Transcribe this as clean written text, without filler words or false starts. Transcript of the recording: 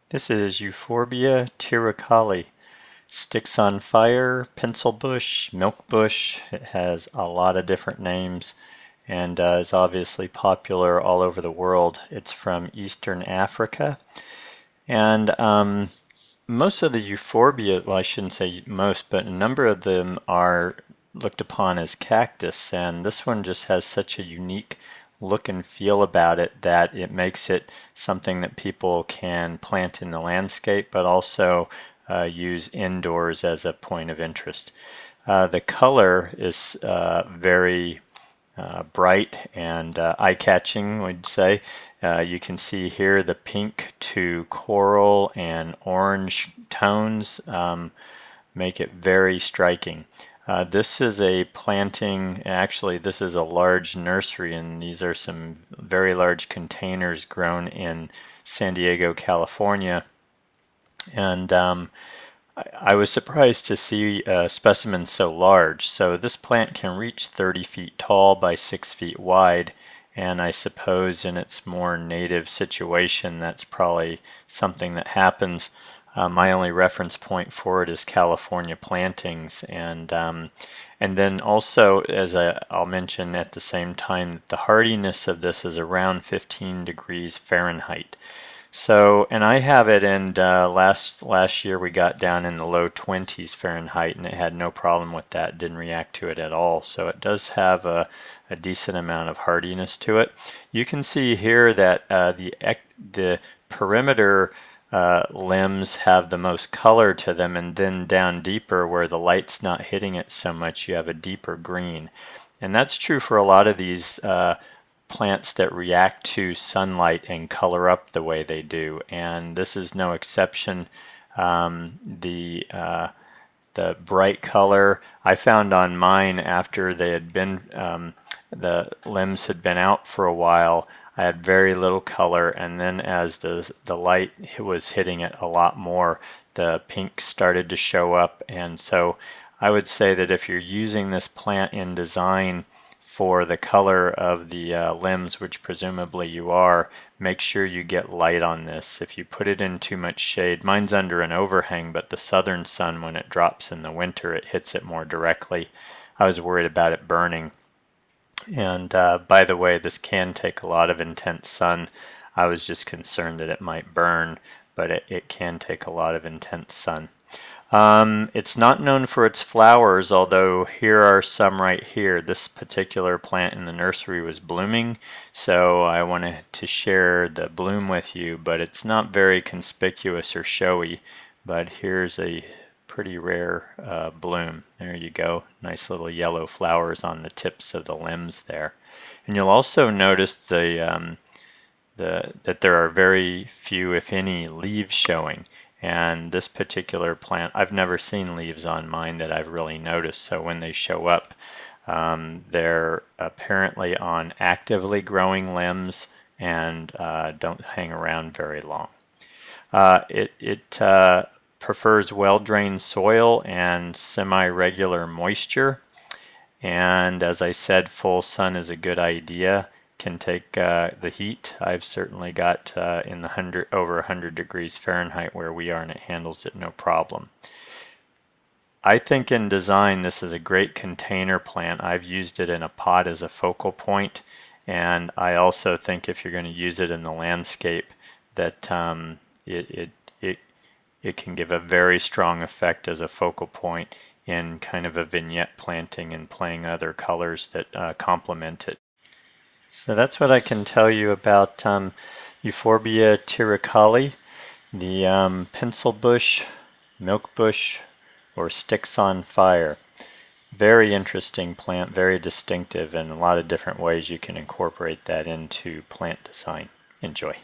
This is Euphorbia Tirucalli. Sticks on fire, Pencilbush, Milkbush. It has a lot of different names and is obviously popular all over the world. It's from Eastern Africa. And most of the Euphorbia, well, I shouldn't say most, but a number of them are looked upon as cactus, and this one just has such a unique look and feel about it that it makes it something that people can plant in the landscape, but also use indoors as a point of interest. The color is very bright and eye-catching, we'd say. You can see here the pink to coral and orange tones make it very striking. This is a planting, actually this is a large nursery, and these are some very large containers grown in San Diego, California. And I was surprised to see specimens so large. So this plant can reach 30 feet tall by 6 feet wide, and I suppose in its more native situation that's probably something that happens. My only reference point for it is California plantings, and then also, as I'll mention at the same time, the hardiness of this is around 15 degrees Fahrenheit. So, and I have it in last year we got down in the low 20s Fahrenheit, and it had no problem with that, didn't react to it at all. So it does have a decent amount of hardiness to it. You can see here that the perimeter limbs have the most color to them, and then down deeper where the light's not hitting it so much, you have a deeper green. And that's true for a lot of these plants that react to sunlight and color up the way they do, and this is no exception. The bright color I found on mine after they had been the limbs had been out for a while, I had very little color, and then as the light was hitting it a lot more, the pink started to show up. And so I would say that if you're using this plant in design for the color of the limbs, which presumably you are, make sure you get light on this. If you put it in too much shade, mine's under an overhang, but the southern sun, when it drops in the winter, it hits it more directly. I was worried about it burning. And by the way, this can take a lot of intense sun. I was just concerned that it might burn, but it can take a lot of intense sun. It's not known for its flowers, although here are some right here. This particular plant in the nursery was blooming, so I wanted to share the bloom with you, but it's not very conspicuous or showy. But here's a pretty rare bloom. There you go. Nice little yellow flowers on the tips of the limbs there. And you'll also notice that there are very few, if any, leaves showing. And this particular plant, I've never seen leaves on mine that I've really noticed. So when they show up, they're apparently on actively growing limbs and don't hang around very long. It prefers well-drained soil and semi-regular moisture. And as I said, full sun is a good idea. Can take the heat. I've certainly got in the over 100 degrees Fahrenheit where we are, and it handles it no problem. I think in design this is a great container plant. I've used it in a pot as a focal point, and I also think if you're going to use it in the landscape that it can give a very strong effect as a focal point in kind of a vignette planting and playing other colors that complement it. So that's what I can tell you about Euphorbia Tirucalli, the pencil bush, milkbush, or sticks on fire. Very interesting plant, very distinctive, and a lot of different ways you can incorporate that into plant design. Enjoy.